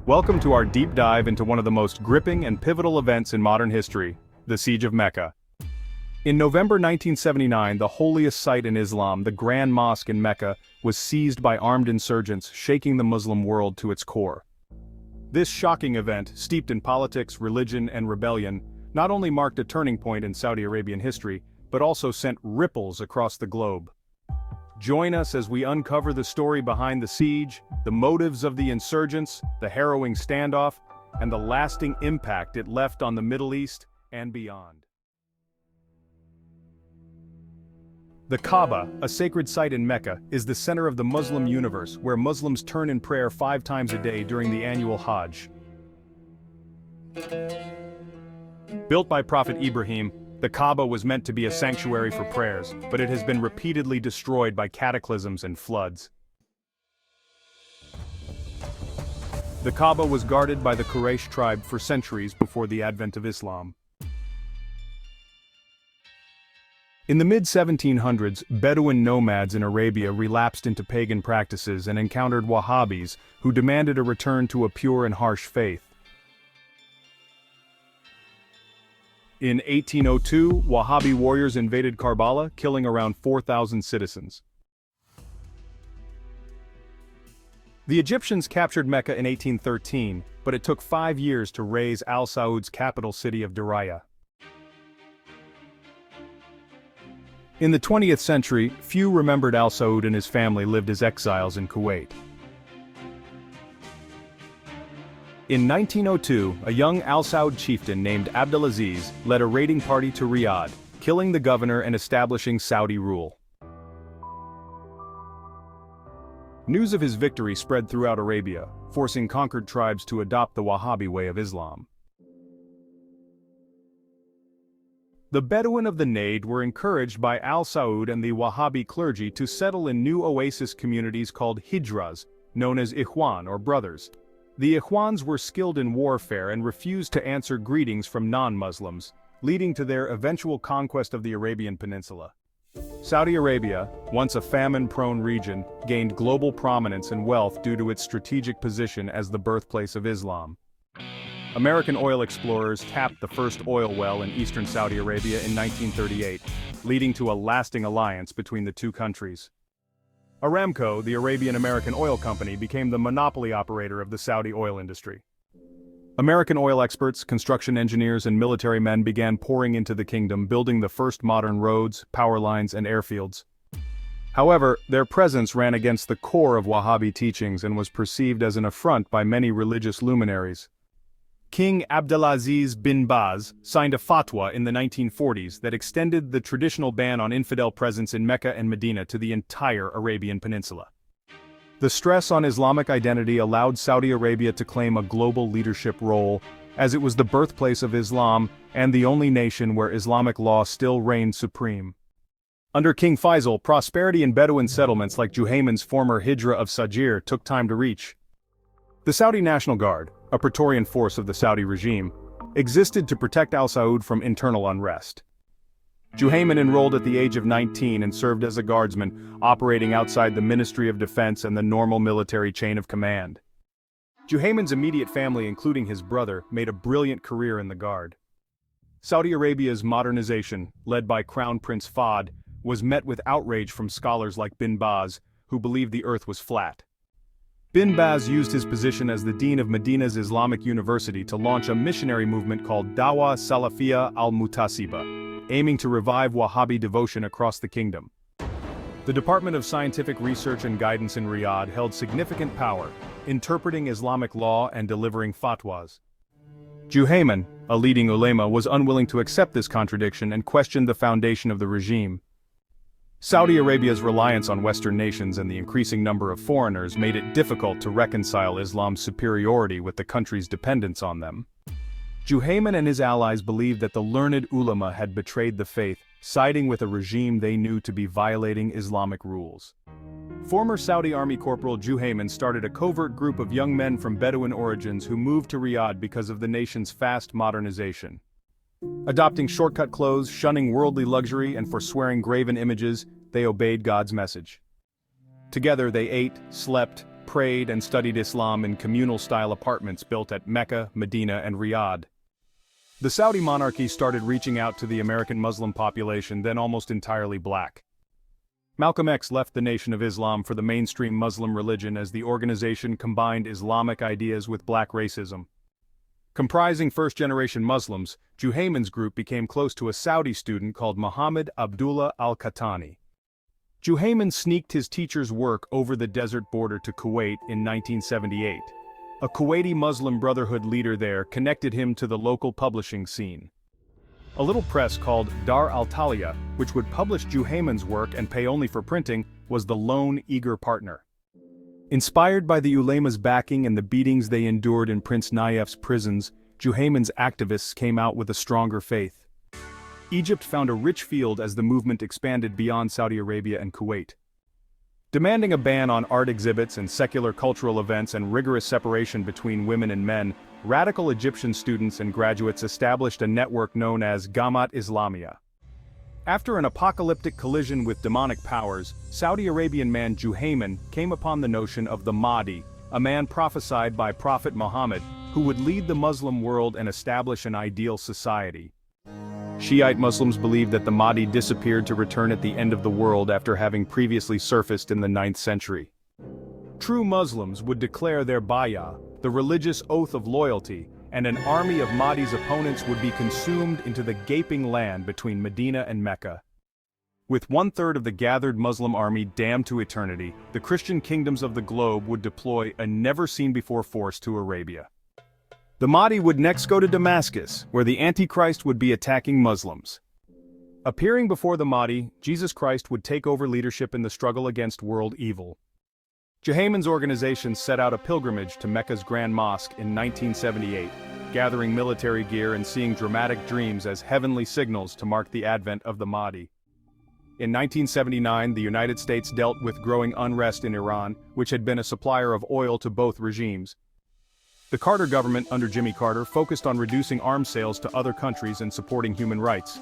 Welcome to our deep dive into one of the most gripping and pivotal events in modern history, the Siege of Mecca. In November 1979, the holiest site in Islam, the Grand Mosque in Mecca, was seized by armed insurgents, shaking the Muslim world to its core. This shocking event, steeped in politics, religion, and rebellion, not only marked a turning point in Saudi Arabian history, but also sent ripples across the globe. Join us as we uncover the story behind the siege, the motives of the insurgents, the harrowing standoff, and the lasting impact it left on the Middle East and beyond. The Kaaba, a sacred site in Mecca, is the center of the Muslim universe, where Muslims turn in prayer 5 times a day during the annual Hajj. Built by Prophet Ibrahim, the Kaaba was meant to be a sanctuary for prayers, but it has been repeatedly destroyed by cataclysms and floods. The Kaaba was guarded by the Quraysh tribe for centuries before the advent of Islam. In the mid-1700s, Bedouin nomads in Arabia relapsed into pagan practices and encountered Wahhabis, who demanded a return to a pure and harsh faith. In 1802, Wahhabi warriors invaded Karbala, killing around 4,000 citizens. The Egyptians captured Mecca in 1813, but it took 5 years to raze Al Saud's capital city of Diriyah. In the 20th century, few remembered Al Saud and his family lived as exiles in Kuwait. In 1902, a young Al Saud chieftain named Abdulaziz led a raiding party to Riyadh, killing the governor and establishing Saudi rule. News of his victory spread throughout Arabia, forcing conquered tribes to adopt the Wahhabi way of Islam. The Bedouin of the Najd were encouraged by Al Saud and the Wahhabi clergy to settle in new oasis communities called hijras, known as Ikhwan or brothers. The Ikhwans were skilled in warfare and refused to answer greetings from non-Muslims, leading to their eventual conquest of the Arabian Peninsula. Saudi Arabia, once a famine-prone region, gained global prominence and wealth due to its strategic position as the birthplace of Islam. American oil explorers tapped the first oil well in eastern Saudi Arabia in 1938, leading to a lasting alliance between the two countries. Aramco, the Arabian-American oil company, became the monopoly operator of the Saudi oil industry. American oil experts, construction engineers, and military men began pouring into the kingdom, building the first modern roads, power lines, and airfields. However, their presence ran against the core of Wahhabi teachings and was perceived as an affront by many religious luminaries. King Abdulaziz bin Baz signed a fatwa in the 1940s that extended the traditional ban on infidel presence in Mecca and Medina to the entire Arabian Peninsula. The stress on Islamic identity allowed Saudi Arabia to claim a global leadership role, as it was the birthplace of Islam and the only nation where Islamic law still reigned supreme. Under King Faisal, prosperity in Bedouin settlements like Juhayman's former Hijra of Seizure took time to reach. The Saudi National Guard, a Praetorian force of the Saudi regime, existed to protect Al Saud from internal unrest. Juhayman enrolled at the age of 19 and served as a guardsman, operating outside the Ministry of Defense and the normal military chain of command. Juhayman's immediate family, including his brother, made a brilliant career in the Guard. Saudi Arabia's modernization, led by Crown Prince Fahd, was met with outrage from scholars like bin Baz, who believed the earth was flat. Bin Baz used his position as the dean of Medina's Islamic University to launch a missionary movement called Dawah Salafiyya al-Muhtasiba, aiming to revive Wahhabi devotion across the kingdom. The Department of Scientific Research and Guidance in Riyadh held significant power, interpreting Islamic law and delivering fatwas. Juhayman, a leading ulema, was unwilling to accept this contradiction and questioned the foundation of the regime. Saudi Arabia's reliance on Western nations and the increasing number of foreigners made it difficult to reconcile Islam's superiority with the country's dependence on them. Juhayman and his allies believed that the learned ulama had betrayed the faith, siding with a regime they knew to be violating Islamic rules. Former Saudi Army Corporal Juhayman started a covert group of young men from Bedouin origins who moved to Riyadh because of the nation's fast modernization. Adopting shortcut clothes, shunning worldly luxury, and forswearing graven images, they obeyed God's message. Together they ate, slept, prayed and studied Islam in communal-style apartments built at Mecca, Medina, and Riyadh. The Saudi monarchy started reaching out to the American Muslim population, then almost entirely black. Malcolm X left the Nation of Islam for the mainstream Muslim religion as the organization combined Islamic ideas with black racism. Comprising first-generation Muslims, Juhayman's group became close to a Saudi student called Muhammad Abdullah al-Qahtani. Juhayman sneaked his teacher's work over the desert border to Kuwait in 1978. A Kuwaiti Muslim Brotherhood leader there connected him to the local publishing scene. A little press called Dar al-Taliya, which would publish Juhayman's work and pay only for printing, was the lone eager partner. Inspired by the ulama's backing and the beatings they endured in Prince Nayef's prisons, Juhayman's activists came out with a stronger faith. Egypt found a rich field as the movement expanded beyond Saudi Arabia and Kuwait. Demanding a ban on art exhibits and secular cultural events and rigorous separation between women and men, radical Egyptian students and graduates established a network known as Jamaat Islamiyah. After an apocalyptic collision with demonic powers, Saudi Arabian man Juhayman came upon the notion of the Mahdi, a man prophesied by Prophet Muhammad, who would lead the Muslim world and establish an ideal society. Shiite Muslims believe that the Mahdi disappeared to return at the end of the world after having previously surfaced in the 9th century. True Muslims would declare their bay'ah, the religious oath of loyalty, and an army of Mahdi's opponents would be consumed into the gaping land between Medina and Mecca. With 1/3 of the gathered Muslim army damned to eternity, the Christian kingdoms of the globe would deploy a never-seen-before force to Arabia. The Mahdi would next go to Damascus, where the Antichrist would be attacking Muslims. Appearing before the Mahdi, Jesus Christ would take over leadership in the struggle against world evil. Juhayman's organization set out a pilgrimage to Mecca's Grand Mosque in 1978, gathering military gear and seeing dramatic dreams as heavenly signals to mark the advent of the Mahdi. In 1979, the United States dealt with growing unrest in Iran, which had been a supplier of oil to both regimes. The Carter government under Jimmy Carter focused on reducing arms sales to other countries and supporting human rights.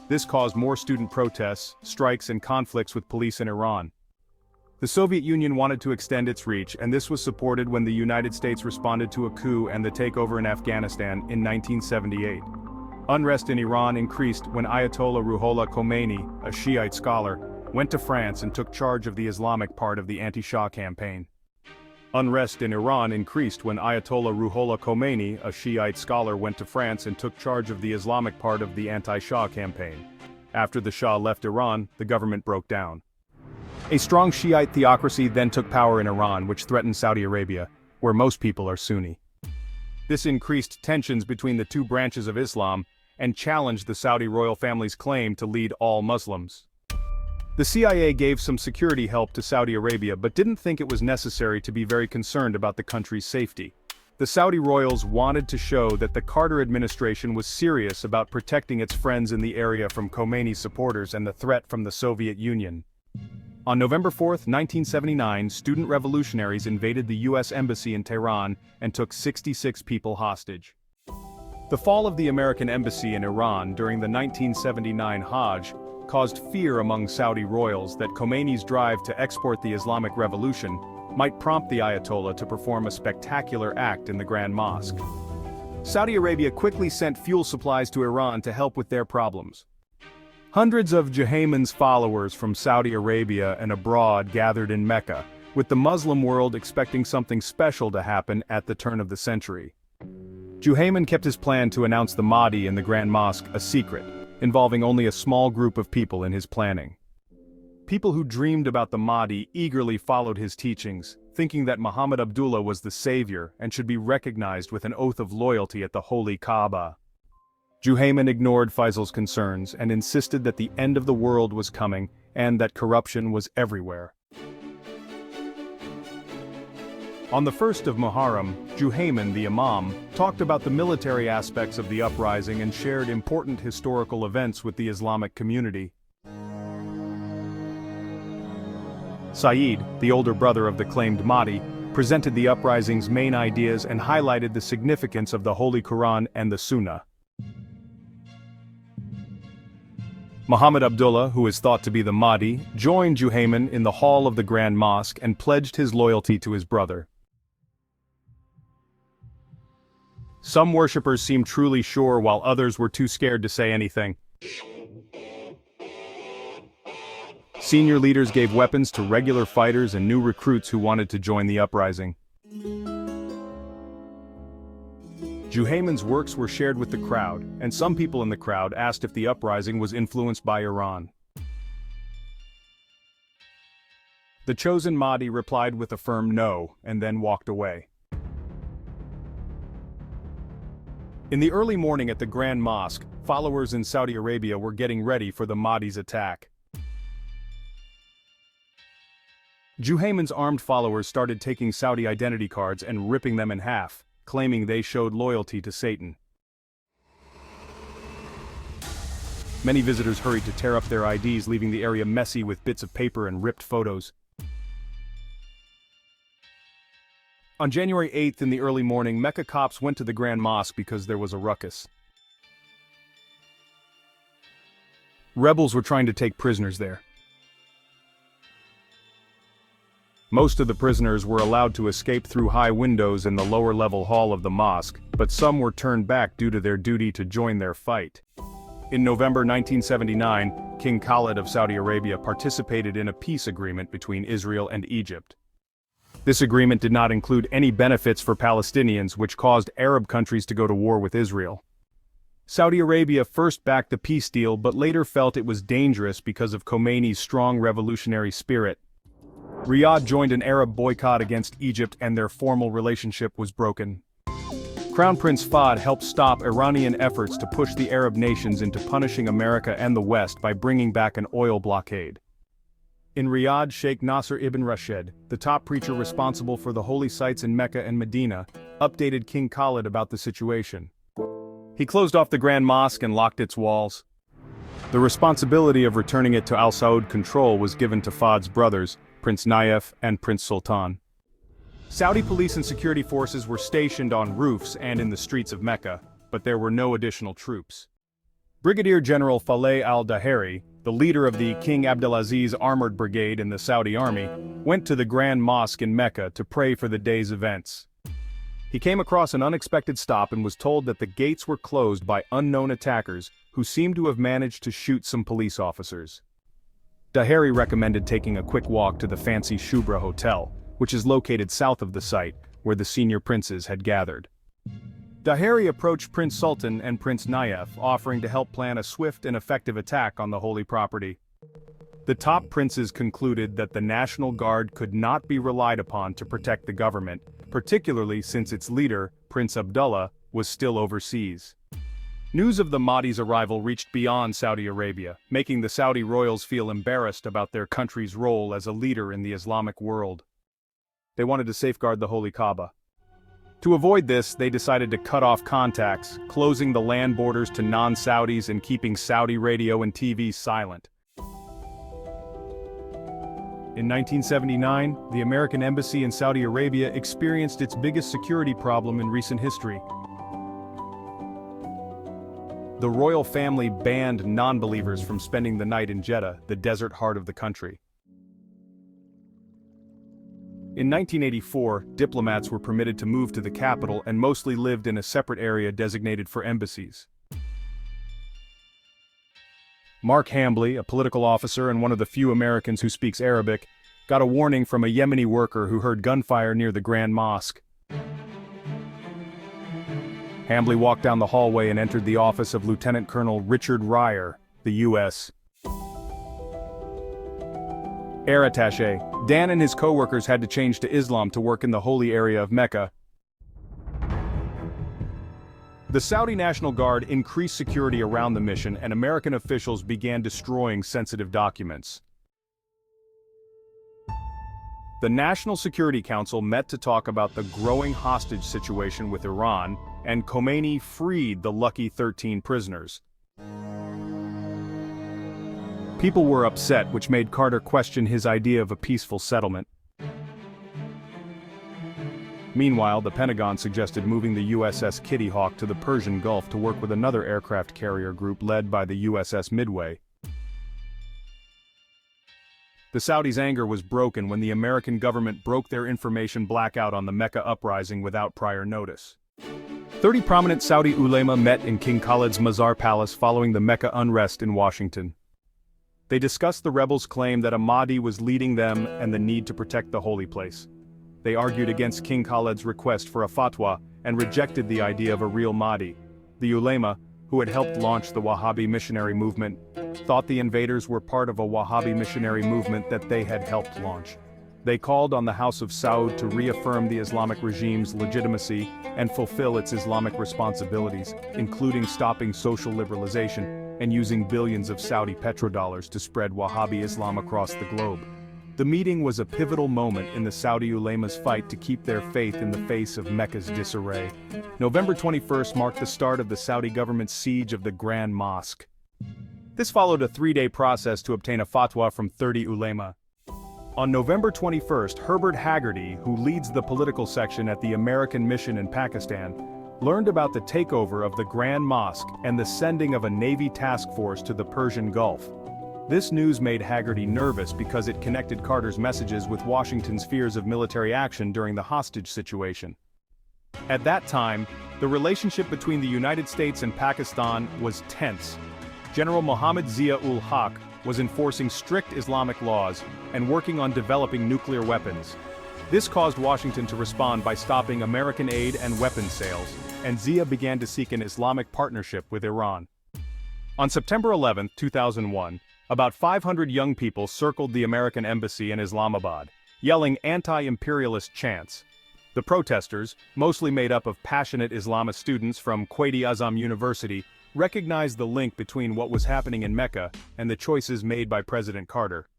This caused more student protests, strikes, and conflicts with police in Iran. The Soviet Union wanted to extend its reach, and this was supported when the United States responded to a coup and the takeover in Afghanistan in 1978. Unrest in Iran increased when Ayatollah Ruhollah Khomeini, a Shiite scholar, went to France and took charge of the Islamic part of the anti-Shah campaign. Unrest in Iran increased when Ayatollah Ruhollah Khomeini, a Shiite scholar, went to France and took charge of the Islamic part of the anti-Shah campaign. After the Shah left Iran, the government broke down. A strong Shiite theocracy then took power in Iran, which threatened Saudi Arabia, where most people are Sunni. This increased tensions between the two branches of Islam and challenged the Saudi royal family's claim to lead all Muslims. The CIA gave some security help to Saudi Arabia but didn't think it was necessary to be very concerned about the country's safety. The Saudi royals wanted to show that the Carter administration was serious about protecting its friends in the area from Khomeini's supporters and the threat from the Soviet Union. On November 4, 1979, student revolutionaries invaded the U.S. Embassy in Tehran and took 66 people hostage. The fall of the American embassy in Iran during the 1979 Hajj caused fear among Saudi royals that Khomeini's drive to export the Islamic Revolution might prompt the Ayatollah to perform a spectacular act in the Grand Mosque. Saudi Arabia quickly sent fuel supplies to Iran to help with their problems. Hundreds of Juhayman's followers from Saudi Arabia and abroad gathered in Mecca, with the Muslim world expecting something special to happen at the turn of the century. Juhayman kept his plan to announce the Mahdi in the Grand Mosque a secret, involving only a small group of people in his planning. People who dreamed about the Mahdi eagerly followed his teachings, thinking that Muhammad Abdullah was the savior and should be recognized with an oath of loyalty at the holy Kaaba. Juhayman ignored Faisal's concerns and insisted that the end of the world was coming and that corruption was everywhere. On the 1st of Muharram, Juhayman, the Imam, talked about the military aspects of the uprising and shared important historical events with the Islamic community. Saeed, the older brother of the claimed Mahdi, presented the uprising's main ideas and highlighted the significance of the Holy Quran and the Sunnah. Muhammad Abdullah, who is thought to be the Mahdi, joined Juhayman in the hall of the Grand Mosque and pledged his loyalty to his brother. Some worshippers seemed truly sure while others were too scared to say anything. Senior leaders gave weapons to regular fighters and new recruits who wanted to join the uprising. Juhayman's works were shared with the crowd, and some people in the crowd asked if the uprising was influenced by Iran. The chosen Mahdi replied with a firm no, and then walked away. In the early morning at the Grand Mosque, followers in Saudi Arabia were getting ready for the Mahdi's attack. Juhayman's armed followers started taking Saudi identity cards and ripping them in half, claiming they showed loyalty to Satan. Many visitors hurried to tear up their IDs, leaving the area messy with bits of paper and ripped photos. On January 8th in the early morning, Mecca cops went to the Grand Mosque because there was a ruckus. Rebels were trying to take prisoners there. Most of the prisoners were allowed to escape through high windows in the lower-level hall of the mosque, but some were turned back due to their duty to join their fight. In November 1979, King Khalid of Saudi Arabia participated in a peace agreement between Israel and Egypt. This agreement did not include any benefits for Palestinians, which caused Arab countries to go to war with Israel. Saudi Arabia first backed the peace deal but later felt it was dangerous because of Khomeini's strong revolutionary spirit. Riyadh joined an Arab boycott against Egypt and their formal relationship was broken. Crown Prince Fahd helped stop Iranian efforts to push the Arab nations into punishing America and the West by bringing back an oil blockade. In Riyadh, Sheikh Nasser ibn Rashid, the top preacher responsible for the holy sites in Mecca and Medina, updated King Khalid about the situation. He closed off the Grand Mosque and locked its walls. The responsibility of returning it to Al Saud control was given to Fahd's brothers, Prince Nayef and Prince Sultan. Saudi police and security forces were stationed on roofs and in the streets of Mecca, but there were no additional troops. Brigadier General Faleh al-Daheri, the leader of the King Abdulaziz Armored Brigade in the Saudi Army, went to the Grand Mosque in Mecca to pray for the day's events. He came across an unexpected stop and was told that the gates were closed by unknown attackers who seemed to have managed to shoot some police officers. Daheri recommended taking a quick walk to the fancy Shubra Hotel, which is located south of the site, where the senior princes had gathered. Daheri approached Prince Sultan and Prince Nayef, offering to help plan a swift and effective attack on the holy property. The top princes concluded that the National Guard could not be relied upon to protect the government, particularly since its leader, Prince Abdullah, was still overseas. News of the Mahdi's arrival reached beyond Saudi Arabia, making the Saudi royals feel embarrassed about their country's role as a leader in the Islamic world. They wanted to safeguard the Holy Kaaba. To avoid this, they decided to cut off contacts, closing the land borders to non-Saudis and keeping Saudi radio and TV silent. In 1979, the American embassy in Saudi Arabia experienced its biggest security problem in recent history. The royal family banned non-believers from spending the night in Jeddah, the desert heart of the country. In 1984, diplomats were permitted to move to the capital and mostly lived in a separate area designated for embassies. Mark Hambley, a political officer and one of the few Americans who speaks Arabic, got a warning from a Yemeni worker who heard gunfire near the Grand Mosque. Hambley walked down the hallway and entered the office of Lieutenant Colonel Richard Ryer, the U.S. Air Attaché. Dan and his co-workers had to change to Islam to work in the holy area of Mecca. The Saudi National Guard increased security around the mission and American officials began destroying sensitive documents. The National Security Council met to talk about the growing hostage situation with Iran, and Khomeini freed the lucky 13 prisoners. People were upset, which made Carter question his idea of a peaceful settlement. Meanwhile, the Pentagon suggested moving the USS Kitty Hawk to the Persian Gulf to work with another aircraft carrier group led by the USS Midway. The Saudis' anger was broken when the American government broke their information blackout on the Mecca uprising without prior notice. 30 prominent Saudi ulema met in King Khalid's Mazar Palace following the Mecca unrest in Washington. They discussed the rebels' claim that a Mahdi was leading them and the need to protect the holy place. They argued against King Khalid's request for a fatwa and rejected the idea of a real Mahdi. The ulema, who had helped launch the Wahhabi missionary movement, thought the invaders were part of a Wahhabi missionary movement that they had helped launch. They called on the House of Saud to reaffirm the Islamic regime's legitimacy and fulfill its Islamic responsibilities, including stopping social liberalization and using billions of Saudi petrodollars to spread Wahhabi Islam across the globe. The meeting was a pivotal moment in the Saudi ulema's fight to keep their faith in the face of Mecca's disarray. November 21st marked the start of the Saudi government's siege of the Grand Mosque. This followed a 3-day process to obtain a fatwa from 30 ulema. On November 21st, Herbert Haggerty, who leads the political section at the American mission in Pakistan, learned about the takeover of the Grand Mosque and the sending of a Navy task force to the Persian Gulf. This news made Haggerty nervous because it connected Carter's messages with Washington's fears of military action during the hostage situation. At that time, the relationship between the United States and Pakistan was tense. General Mohammad Zia-ul-Haq was enforcing strict Islamic laws and working on developing nuclear weapons. This caused Washington to respond by stopping American aid and weapons sales, and Zia began to seek an Islamic partnership with Iran. On September 11, 2001, about 500 young people circled the American embassy in Islamabad, yelling anti-imperialist chants. The protesters, mostly made up of passionate Islamist students from Quaid-i-Azam University, recognized the link between what was happening in Mecca and the choices made by President Carter.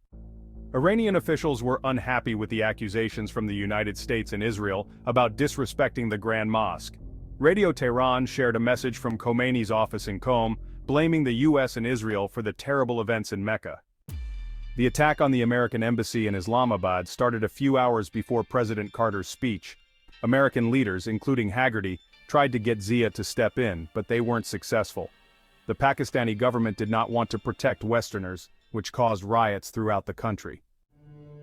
Iranian officials were unhappy with the accusations from the United States and Israel about disrespecting the Grand Mosque. Radio Tehran shared a message from Khomeini's office in Qom, blaming the US and Israel for the terrible events in Mecca. The attack on the American embassy in Islamabad started a few hours before President Carter's speech. American leaders, including Haggerty, tried to get Zia to step in, but they weren't successful. The Pakistani government did not want to protect Westerners, which caused riots throughout the country.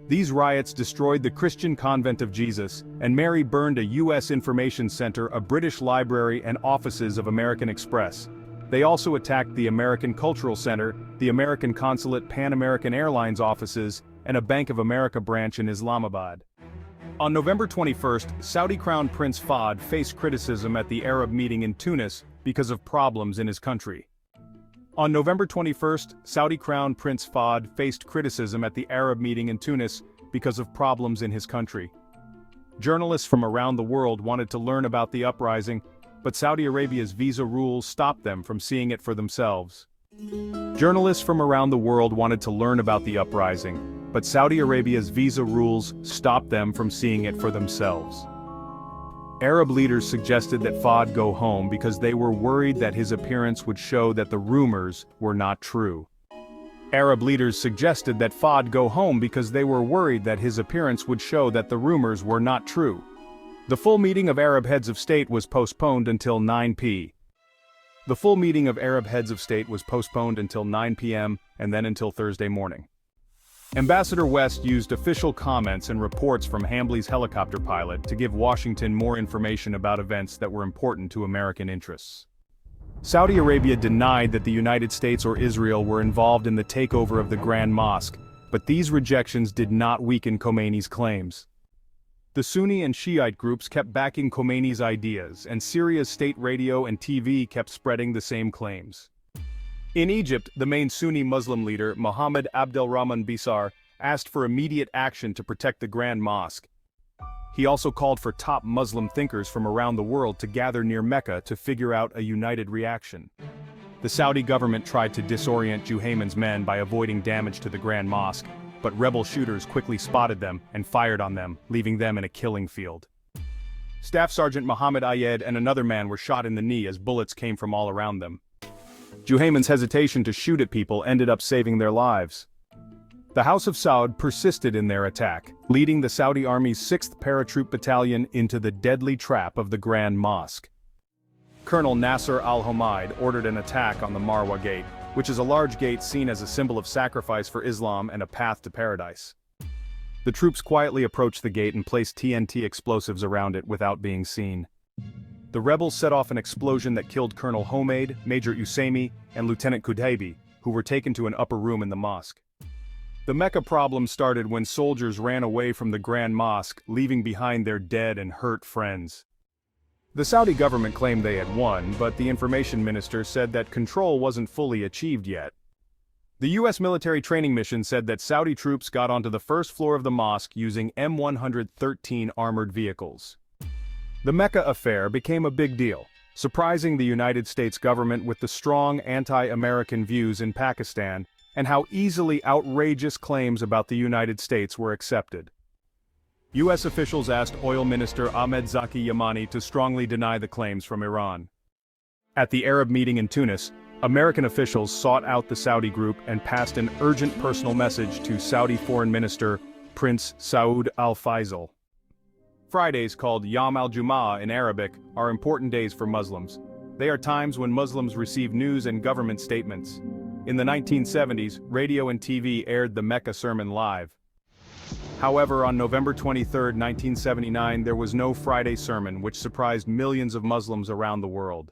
These riots destroyed the Christian Convent of Jesus, and Mary burned a U.S. information center, a British library, and offices of American Express. They also attacked the American Cultural Center, the American Consulate, Pan American Airlines offices, and a Bank of America branch in Islamabad. On November 21st, Saudi Crown Prince Fahd faced criticism at the Arab meeting in Tunis because of problems in his country. On November 21st, Saudi Crown Prince Fahd faced criticism at the Arab meeting in Tunis because of problems in his country. Journalists from around the world wanted to learn about the uprising, but Saudi Arabia's visa rules stopped them from seeing it for themselves. Journalists from around the world wanted to learn about the uprising, but Saudi Arabia's visa rules stopped them from seeing it for themselves. Arab leaders suggested that Fahd go home because they were worried that his appearance would show that the rumors were not true. Arab leaders suggested that Fahd go home because they were worried that his appearance would show that the rumors were not true. The full meeting of Arab heads of state was postponed until 9 p.m. The full meeting of Arab heads of state was postponed until 9 p.m. and then until Thursday morning. Ambassador West used official comments and reports from Hambley's helicopter pilot to give Washington more information about events that were important to American interests. Saudi Arabia denied that the United States or Israel were involved in the takeover of the Grand Mosque, but these rejections did not weaken Khomeini's claims. The Sunni and Shiite groups kept backing Khomeini's ideas, and Syria's state radio and TV kept spreading the same claims. In Egypt, the main Sunni Muslim leader, Mohammed Abdelrahman Bisar, asked for immediate action to protect the Grand Mosque. He also called for top Muslim thinkers from around the world to gather near Mecca to figure out a united reaction. The Saudi government tried to disorient Juhayman's men by avoiding damage to the Grand Mosque, but rebel shooters quickly spotted them and fired on them, leaving them in a killing field. Staff Sergeant Mohammed Ayed and another man were shot in the knee as bullets came from all around them. Juhayman's hesitation to shoot at people ended up saving their lives. The House of Saud persisted in their attack, leading the Saudi Army's 6th Paratroop Battalion into the deadly trap of the Grand Mosque. Colonel Nasser al-Homaid ordered an attack on the Marwa Gate, which is a large gate seen as a symbol of sacrifice for Islam and a path to paradise. The troops quietly approached the gate and placed TNT explosives around it without being seen. The rebels set off an explosion that killed Colonel Homaid, Major Usaimi, and Lieutenant Qutaybi, who were taken to an upper room in the mosque. The Mecca problem started when soldiers ran away from the Grand Mosque, leaving behind their dead and hurt friends. The Saudi government claimed they had won, but the information minister said that control wasn't fully achieved yet. The U.S. military training mission said that Saudi troops got onto the first floor of the mosque using M113 armored vehicles. The Mecca affair became a big deal, surprising the United States government with the strong anti-American views in Pakistan and how easily outrageous claims about the United States were accepted. U.S. officials asked Oil Minister Ahmed Zaki Yamani to strongly deny the claims from Iran. At the Arab meeting in Tunis, American officials sought out the Saudi group and passed an urgent personal message to Saudi Foreign Minister Prince Saud al-Faisal. Fridays, called Yawm al-Jum'ah in Arabic, are important days for Muslims. They are times when Muslims receive news and government statements. In the 1970s, radio and TV aired the Mecca sermon live. However, on November 23, 1979, there was no Friday sermon, which surprised millions of Muslims around the world.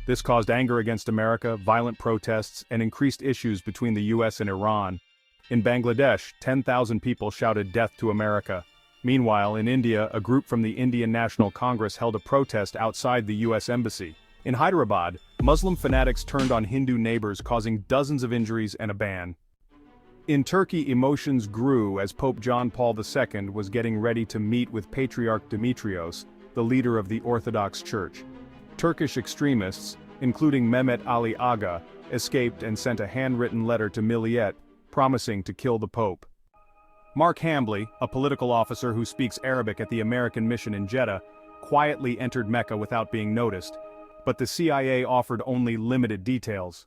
This caused anger against America, violent protests, and increased issues between the U.S. and Iran. In Bangladesh, 10,000 people shouted "Death to America." Meanwhile, in India, a group from the Indian National Congress held a protest outside the U.S. Embassy. In Hyderabad, Muslim fanatics turned on Hindu neighbors, causing dozens of injuries and a ban. In Turkey, emotions grew as Pope John Paul II was getting ready to meet with Patriarch Demetrios, the leader of the Orthodox Church. Turkish extremists, including Mehmet Ali Aga, escaped and sent a handwritten letter to Milliyet, promising to kill the Pope. Mark Hambley, a political officer who speaks Arabic at the American mission in Jeddah, quietly entered Mecca without being noticed, but the CIA offered only limited details.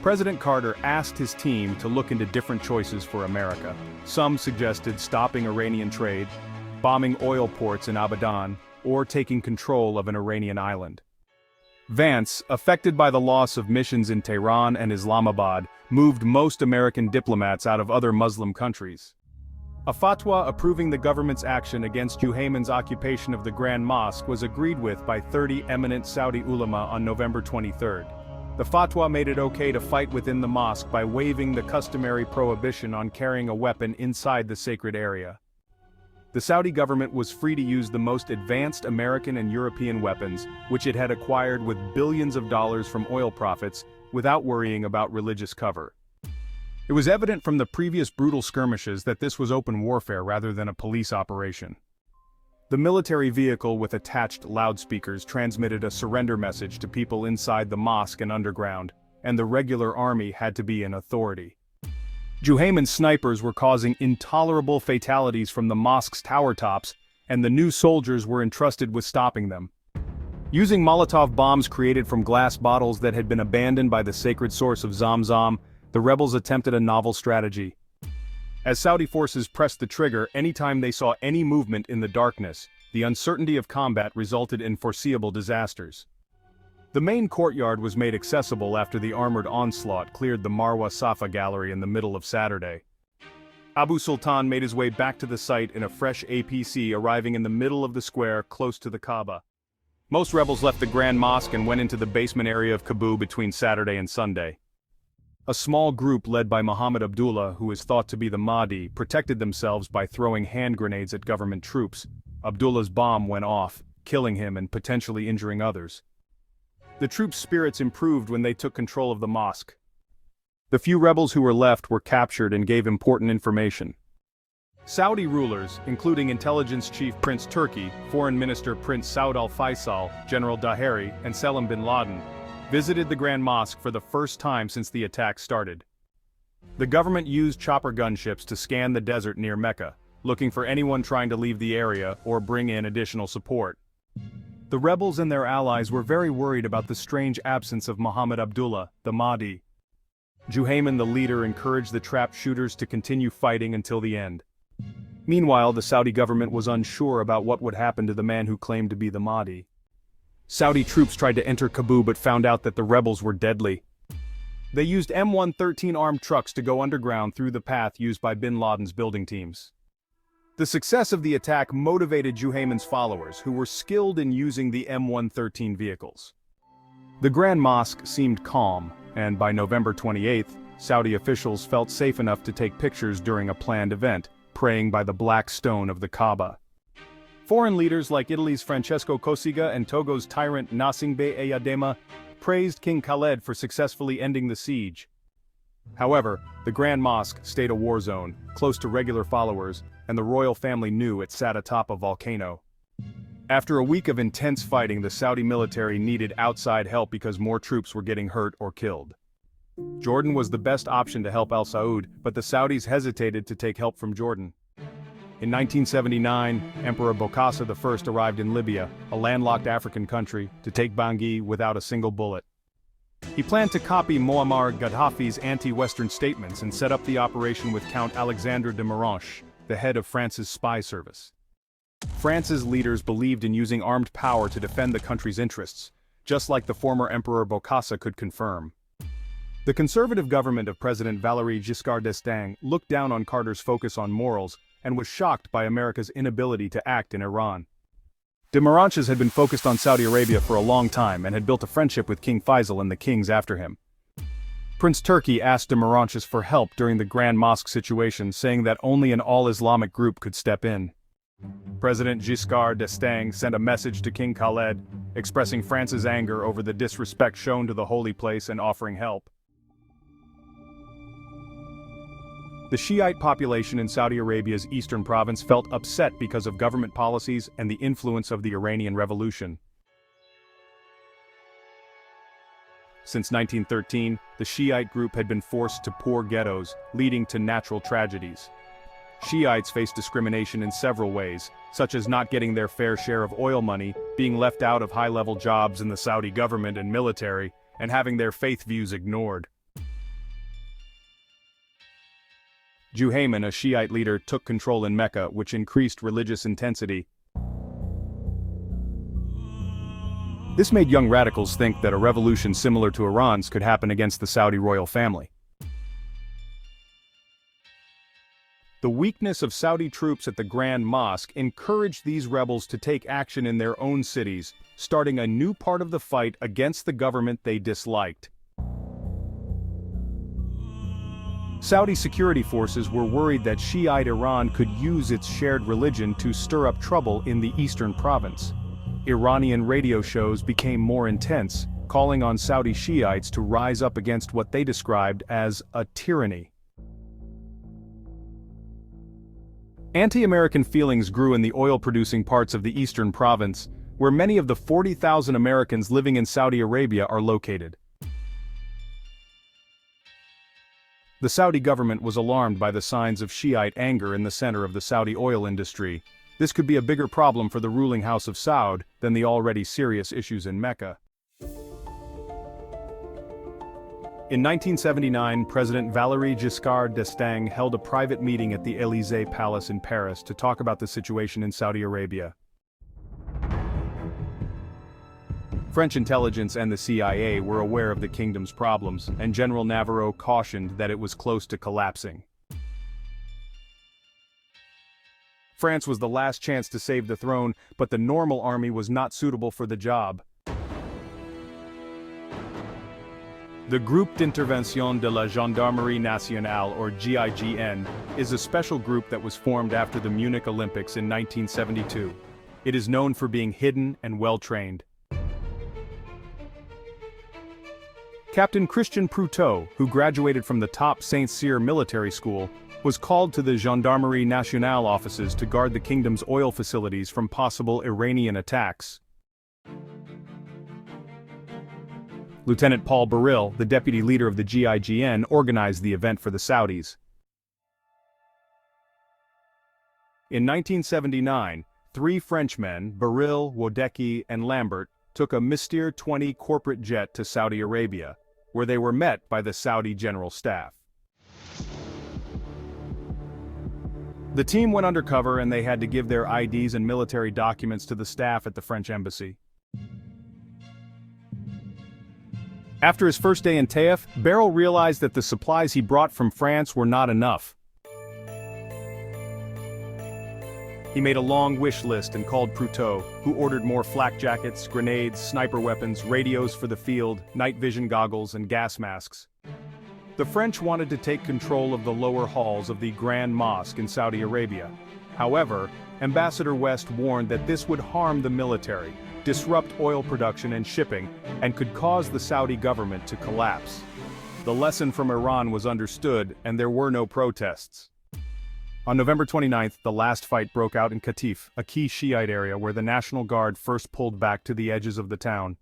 President Carter asked his team to look into different choices for America. Some suggested stopping Iranian trade, bombing oil ports in Abadan, or taking control of an Iranian island. Vance, affected by the loss of missions in Tehran and Islamabad, moved most American diplomats out of other Muslim countries. A fatwa approving the government's action against Juhayman's occupation of the Grand Mosque was agreed with by 30 eminent Saudi ulama on November 23. The fatwa made it okay to fight within the mosque by waiving the customary prohibition on carrying a weapon inside the sacred area. The Saudi government was free to use the most advanced American and European weapons, which it had acquired with billions of dollars from oil profits, without worrying about religious cover. It was evident from the previous brutal skirmishes that this was open warfare rather than a police operation. The military vehicle with attached loudspeakers transmitted a surrender message to people inside the mosque and underground, and the regular army had to be in authority. Juhayman's snipers were causing intolerable fatalities from the mosque's tower tops, and the new soldiers were entrusted with stopping them. Using Molotov bombs created from glass bottles that had been abandoned by the sacred source of Zamzam, the rebels attempted a novel strategy. As Saudi forces pressed the trigger anytime they saw any movement in the darkness, the uncertainty of combat resulted in foreseeable disasters. The main courtyard was made accessible after the armored onslaught cleared the Marwa Safa gallery in the middle of Saturday. Abu Sultan made his way back to the site in a fresh APC, arriving in the middle of the square close to the Kaaba. Most rebels left the Grand Mosque and went into the basement area of Kabu between Saturday and Sunday. A small group led by Muhammad Abdullah, who is thought to be the Mahdi, protected themselves by throwing hand grenades at government troops. Abdullah's bomb went off, killing him and potentially injuring others. The troops' spirits improved when they took control of the mosque. The few rebels who were left were captured and gave important information. Saudi rulers, including intelligence chief Prince Turki, Foreign Minister Prince Saud al-Faisal, General Daheri, and Selim bin Laden, visited the Grand Mosque for the first time since the attack started. The government used chopper gunships to scan the desert near Mecca, looking for anyone trying to leave the area or bring in additional support. The rebels and their allies were very worried about the strange absence of Muhammad Abdullah, the Mahdi. Juhayman, the leader, encouraged the trapped shooters to continue fighting until the end. Meanwhile, the Saudi government was unsure about what would happen to the man who claimed to be the Mahdi. Saudi troops tried to enter Kabu but found out that the rebels were deadly. They used M113 armed trucks to go underground through the path used by bin Laden's building teams. The success of the attack motivated Juhayman's followers, who were skilled in using the M113 vehicles. The Grand Mosque seemed calm, and by November 28th, Saudi officials felt safe enough to take pictures during a planned event, praying by the black stone of the Kaaba. Foreign leaders like Italy's Francesco Cossiga and Togo's tyrant Gnassingbé Eyadema praised King Khaled for successfully ending the siege. However, the Grand Mosque stayed a war zone, close to regular followers, and the royal family knew it sat atop a volcano. After a week of intense fighting, the Saudi military needed outside help because more troops were getting hurt or killed. Jordan was the best option to help Al Saud, but the Saudis hesitated to take help from Jordan. In 1979, Emperor Bokassa I arrived in Libya, a landlocked African country, to take Bangui without a single bullet. He planned to copy Muammar Gaddafi's anti-Western statements and set up the operation with Count Alexandre de Moranche, the head of France's spy service. France's leaders believed in using armed power to defend the country's interests, just like the former Emperor Bokassa could confirm. The conservative government of President Valéry Giscard d'Estaing looked down on Carter's focus on morals and was shocked by America's inability to act in Iran. De Moranches had been focused on Saudi Arabia for a long time and had built a friendship with King Faisal and the kings after him. Prince Turki asked de Moranches for help during the Grand Mosque situation, saying that only an all-Islamic group could step in. President Giscard d'Estaing sent a message to King Khaled, expressing France's anger over the disrespect shown to the holy place and offering help. The Shiite population in Saudi Arabia's eastern province felt upset because of government policies and the influence of the Iranian Revolution. Since 1913, the Shiite group had been forced to poor ghettos, leading to natural tragedies. Shiites face discrimination in several ways, such as not getting their fair share of oil money, being left out of high-level jobs in the Saudi government and military, and having their faith views ignored. Juhayman, a Shiite leader, took control in Mecca, which increased religious intensity. This made young radicals think that a revolution similar to Iran's could happen against the Saudi royal family. The weakness of Saudi troops at the Grand Mosque encouraged these rebels to take action in their own cities, starting a new part of the fight against the government they disliked. Saudi security forces were worried that Shiite Iran could use its shared religion to stir up trouble in the eastern province. Iranian radio shows became more intense, calling on Saudi Shiites to rise up against what they described as a tyranny. Anti-American feelings grew in the oil-producing parts of the eastern province, where many of the 40,000 Americans living in Saudi Arabia are located. The Saudi government was alarmed by the signs of Shiite anger in the center of the Saudi oil industry. This could be a bigger problem for the ruling House of Saud than the already serious issues in Mecca. In 1979, President Valéry Giscard d'Estaing held a private meeting at the Élysée Palace in Paris to talk about the situation in Saudi Arabia. French intelligence and the CIA were aware of the kingdom's problems, and General Navarro cautioned that it was close to collapsing. France was the last chance to save the throne, but the normal army was not suitable for the job. The Groupe d'Intervention de la Gendarmerie Nationale, or GIGN, is a special group that was formed after the Munich Olympics in 1972. It is known for being hidden and well-trained. Captain Christian Proutot, who graduated from the top Saint-Cyr military school, was called to the Gendarmerie Nationale offices to guard the kingdom's oil facilities from possible Iranian attacks. Lieutenant Paul Baril, the deputy leader of the GIGN, organized the event for the Saudis. In 1979, 3 Frenchmen, Baril, Wodecki, and Lambert, took a Mystère 20 corporate jet to Saudi Arabia, where they were met by the Saudi General Staff. The team went undercover and they had to give their IDs and military documents to the staff at the French embassy. After his first day in Taif, Beryl realized that the supplies he brought from France were not enough. He made a long wish list and called Prutot, who ordered more flak jackets, grenades, sniper weapons, radios for the field, night vision goggles, and gas masks. The French wanted to take control of the lower halls of the Grand Mosque in Saudi Arabia. However, Ambassador West warned that this would harm the military, disrupt oil production and shipping, and could cause the Saudi government to collapse. The lesson from Iran was understood, and there were no protests. On November 29th, the last fight broke out in Qatif, a key Shiite area where the National Guard first pulled back to the edges of the town.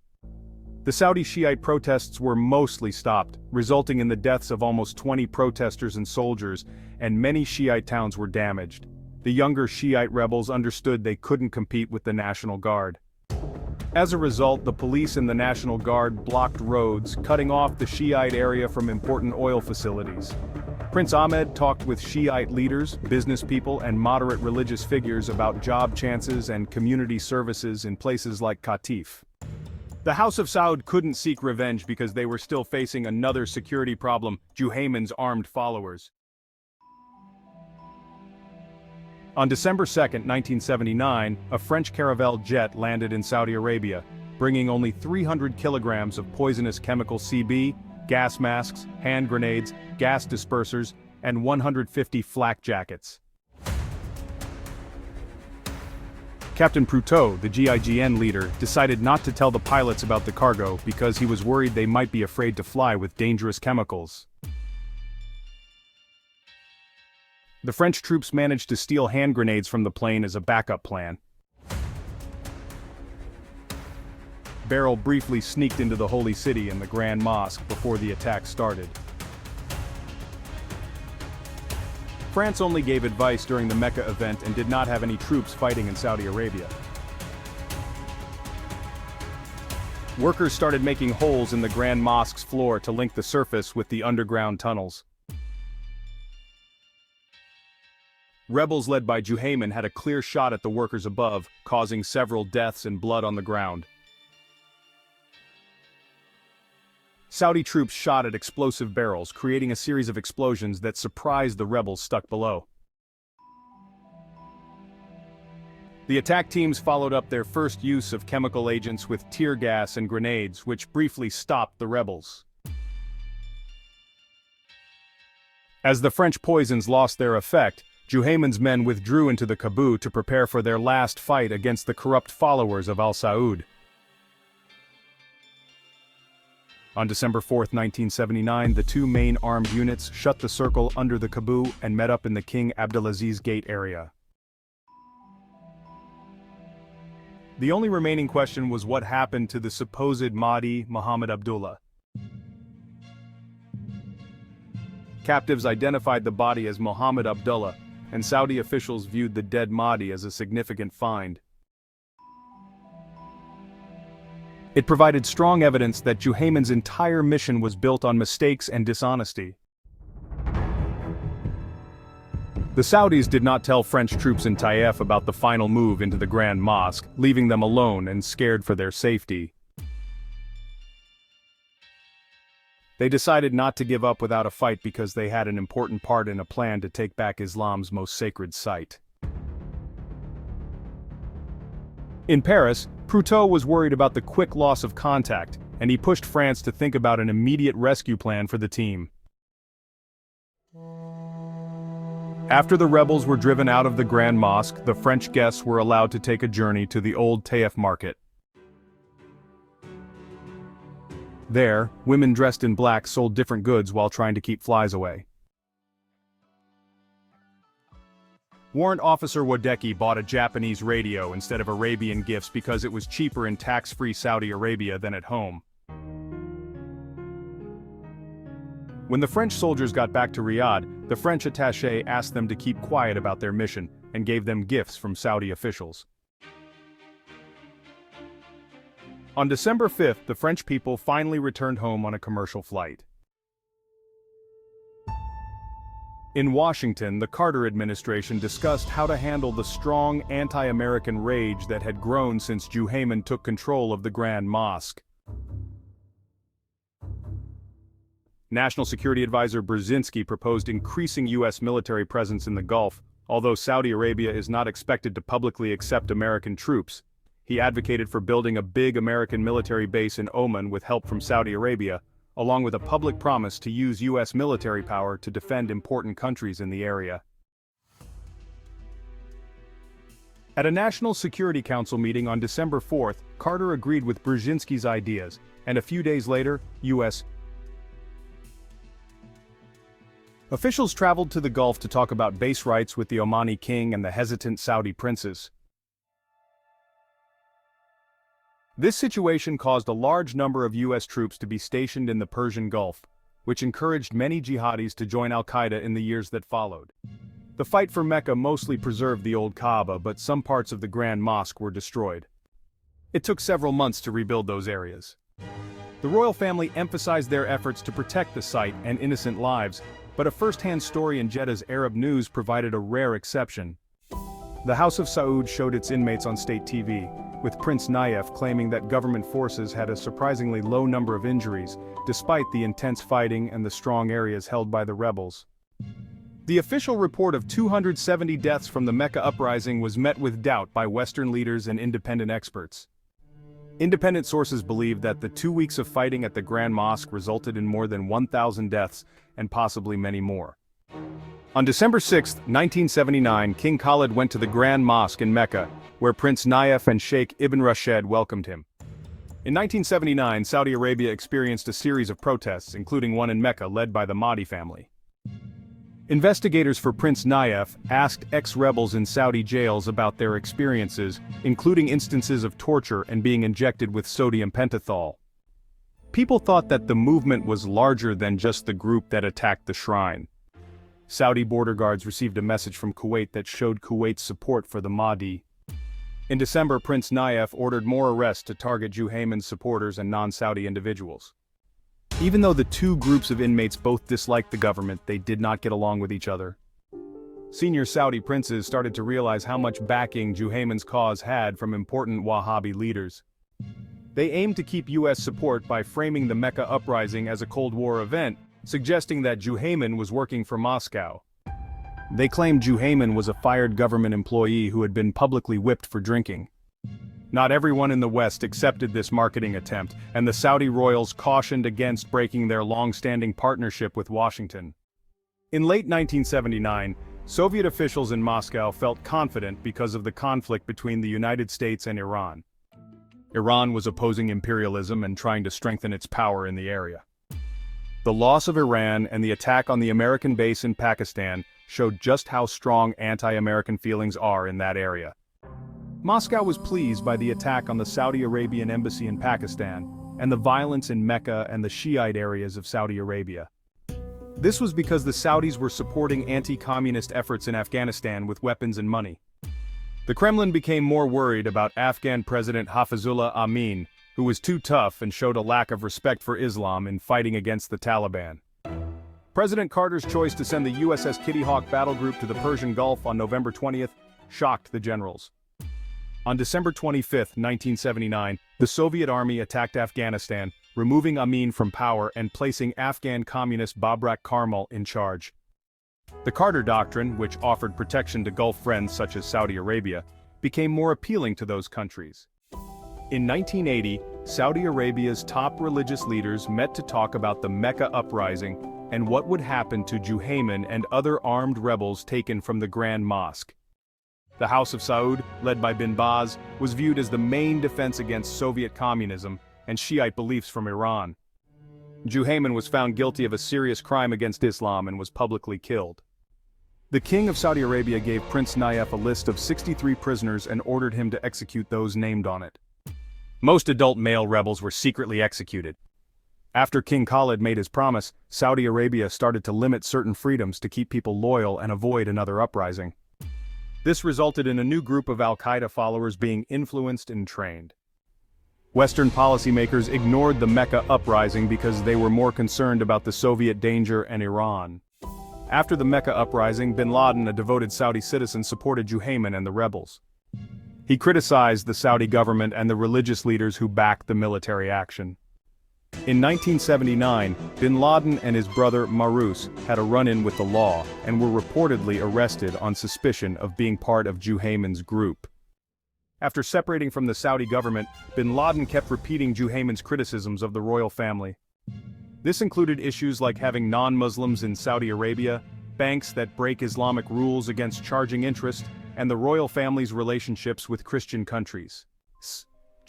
The Saudi Shiite protests were mostly stopped, resulting in the deaths of almost 20 protesters and soldiers, and many Shiite towns were damaged. The younger Shiite rebels understood they couldn't compete with the National Guard. As a result, the police and the National Guard blocked roads, cutting off the Shiite area from important oil facilities. Prince Ahmed talked with Shiite leaders, business people, and moderate religious figures about job chances and community services in places like Qatif. The House of Saud couldn't seek revenge because they were still facing another security problem: Juhayman's armed followers. On December 2, 1979, a French Caravelle jet landed in Saudi Arabia, bringing only 300 kilograms of poisonous chemical CB, gas masks, hand grenades, gas dispersers, and 150 flak jackets. Captain Prutot, the GIGN leader, decided not to tell the pilots about the cargo because he was worried they might be afraid to fly with dangerous chemicals. The French troops managed to steal hand grenades from the plane as a backup plan. Beryl briefly sneaked into the Holy City and the Grand Mosque before the attack started. France only gave advice during the Mecca event and did not have any troops fighting in Saudi Arabia. Workers started making holes in the Grand Mosque's floor to link the surface with the underground tunnels. Rebels led by Juhayman had a clear shot at the workers above, causing several deaths and blood on the ground. Saudi troops shot at explosive barrels, creating a series of explosions that surprised the rebels stuck below. The attack teams followed up their first use of chemical agents with tear gas and grenades, which briefly stopped the rebels. As the French poisons lost their effect, Juhayman's men withdrew into the Kabu to prepare for their last fight against the corrupt followers of al-Saud. On December 4, 1979, the two main armed units shut the circle under the Kabu and met up in the King Abdulaziz Gate area. The only remaining question was what happened to the supposed Mahdi, Muhammad Abdullah. Captives identified the body as Muhammad Abdullah, and Saudi officials viewed the dead Mahdi as a significant find. It provided strong evidence that Juhayman's entire mission was built on mistakes and dishonesty. The Saudis did not tell French troops in Taif about the final move into the Grand Mosque, leaving them alone and scared for their safety. They decided not to give up without a fight because they had an important part in a plan to take back Islam's most sacred site. In Paris, Prutot was worried about the quick loss of contact, and he pushed France to think about an immediate rescue plan for the team. After the rebels were driven out of the Grand Mosque, the French guests were allowed to take a journey to the old Taif market. There, women dressed in black sold different goods while trying to keep flies away. Warrant Officer Wadecki bought a Japanese radio instead of Arabian gifts because it was cheaper in tax-free Saudi Arabia than at home. When the French soldiers got back to Riyadh, the French attaché asked them to keep quiet about their mission and gave them gifts from Saudi officials. On December 5th, the French people finally returned home on a commercial flight. In Washington, the Carter administration discussed how to handle the strong anti-American rage that had grown since Juhayman took control of the Grand Mosque. National Security Advisor Brzezinski proposed increasing U.S. military presence in the Gulf, although Saudi Arabia is not expected to publicly accept American troops. He advocated for building a big American military base in Oman with help from Saudi Arabia, along with a public promise to use U.S. military power to defend important countries in the area. At a National Security Council meeting on December 4, Carter agreed with Brzezinski's ideas, and a few days later, U.S. officials traveled to the Gulf to talk about base rights with the Omani king and the hesitant Saudi princes. This situation caused a large number of U.S. troops to be stationed in the Persian Gulf, which encouraged many jihadis to join al-Qaeda in the years that followed. The fight for Mecca mostly preserved the old Kaaba, but some parts of the Grand Mosque were destroyed. It took several months to rebuild those areas. The royal family emphasized their efforts to protect the site and innocent lives, but a first-hand story in Jeddah's Arab News provided a rare exception. The House of Saud showed its inmates on state TV, with Prince Nayef claiming that government forces had a surprisingly low number of injuries, despite the intense fighting and the strong areas held by the rebels. The official report of 270 deaths from the Mecca uprising was met with doubt by Western leaders and independent experts. Independent sources believe that the 2 weeks of fighting at the Grand Mosque resulted in more than 1,000 deaths, and possibly many more. On December 6, 1979, King Khalid went to the Grand Mosque in Mecca, where Prince Nayef and Sheikh Ibn Rashid welcomed him. In 1979, Saudi Arabia experienced a series of protests, including one in Mecca led by the Mahdi family. Investigators for Prince Nayef asked ex-rebels in Saudi jails about their experiences, including instances of torture and being injected with sodium pentothal. People thought that the movement was larger than just the group that attacked the shrine. Saudi border guards received a message from Kuwait that showed Kuwait's support for the Mahdi. In December, Prince Nayef ordered more arrests to target Juhayman's supporters and non-Saudi individuals. Even though the two groups of inmates both disliked the government, they did not get along with each other. Senior Saudi princes started to realize how much backing Juhayman's cause had from important Wahhabi leaders. They aimed to keep U.S. support by framing the Mecca uprising as a Cold War event, suggesting that Juhayman was working for Moscow. They claimed Juhayman was a fired government employee who had been publicly whipped for drinking. Not everyone in the West accepted this marketing attempt, and the Saudi royals cautioned against breaking their long-standing partnership with Washington. In late 1979, Soviet officials in Moscow felt confident because of the conflict between the United States and Iran. Iran was opposing imperialism and trying to strengthen its power in the area. The loss of Iran and the attack on the American base in Pakistan showed just how strong anti-American feelings are in that area. Moscow was pleased by the attack on the Saudi Arabian embassy in Pakistan, and the violence in Mecca and the Shiite areas of Saudi Arabia. This was because the Saudis were supporting anti-communist efforts in Afghanistan with weapons and money. The Kremlin became more worried about Afghan President Hafizullah Amin, who was too tough and showed a lack of respect for Islam in fighting against the Taliban. President Carter's choice to send the USS Kitty Hawk battle group to the Persian Gulf on November 20th shocked the generals. On December 25, 1979, the Soviet army attacked Afghanistan, removing Amin from power and placing Afghan communist Babrak Karmal in charge. The Carter Doctrine, which offered protection to Gulf friends such as Saudi Arabia, became more appealing to those countries. In 1980, Saudi Arabia's top religious leaders met to talk about the Mecca uprising and what would happen to Juhayman and other armed rebels taken from the Grand Mosque. The House of Saud, led by bin Baz, was viewed as the main defense against Soviet communism and Shiite beliefs from Iran. Juhayman was found guilty of a serious crime against Islam and was publicly killed. The King of Saudi Arabia gave Prince Nayef a list of 63 prisoners and ordered him to execute those named on it. Most adult male rebels were secretly executed. After King Khalid made his promise, Saudi Arabia started to limit certain freedoms to keep people loyal and avoid another uprising. This resulted in a new group of al-Qaeda followers being influenced and trained. Western policymakers ignored the Mecca uprising because they were more concerned about the Soviet danger and Iran. After the Mecca uprising, bin Laden, a devoted Saudi citizen, supported Juhayman and the rebels. He criticized the Saudi government and the religious leaders who backed the military action. In 1979, bin Laden and his brother Marus had a run-in with the law and were reportedly arrested on suspicion of being part of Juhayman's group. After separating from the Saudi government, bin Laden kept repeating Juhayman's criticisms of the royal family. This included issues like having non-Muslims in Saudi Arabia, banks that break Islamic rules against charging interest, and the royal family's relationships with Christian countries.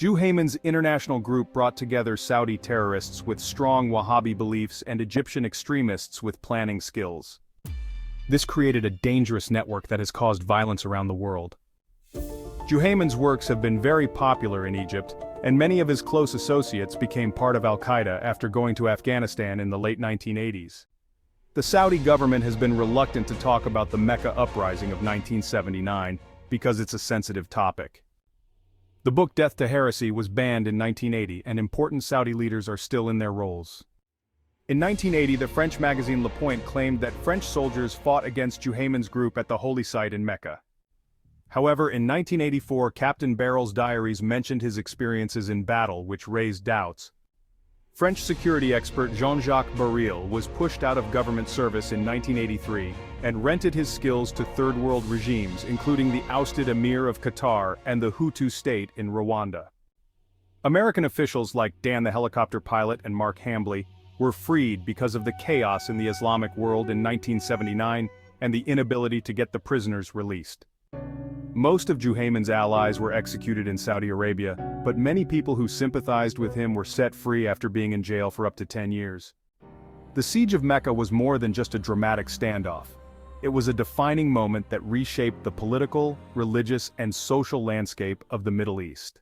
Juhayman's international group brought together Saudi terrorists with strong Wahhabi beliefs and Egyptian extremists with planning skills. This created a dangerous network that has caused violence around the world. Juhayman's works have been very popular in Egypt, and many of his close associates became part of al-Qaeda after going to Afghanistan in the late 1980s. The Saudi government has been reluctant to talk about the Mecca uprising of 1979 because it's a sensitive topic. The book Death to Heresy was banned in 1980, and important Saudi leaders are still in their roles. In 1980, the French magazine Le Point claimed that French soldiers fought against Juhayman's group at the holy site in Mecca. However, in 1984, Captain Barrel's diaries mentioned his experiences in battle, which raised doubts. French security expert Jean-Jacques Barril was pushed out of government service in 1983 and rented his skills to Third World regimes, including the ousted Emir of Qatar and the Hutu state in Rwanda. American officials like Dan the helicopter pilot and Mark Hambley were freed because of the chaos in the Islamic world in 1979 and the inability to get the prisoners released. Most of Juhayman's allies were executed in Saudi Arabia, but many people who sympathized with him were set free after being in jail for up to 10 years. The Siege of Mecca was more than just a dramatic standoff. It was a defining moment that reshaped the political, religious, and social landscape of the Middle East.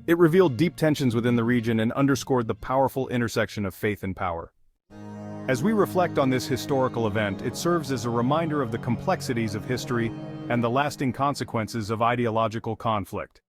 It revealed deep tensions within the region and underscored the powerful intersection of faith and power. As we reflect on this historical event, it serves as a reminder of the complexities of history and the lasting consequences of ideological conflict.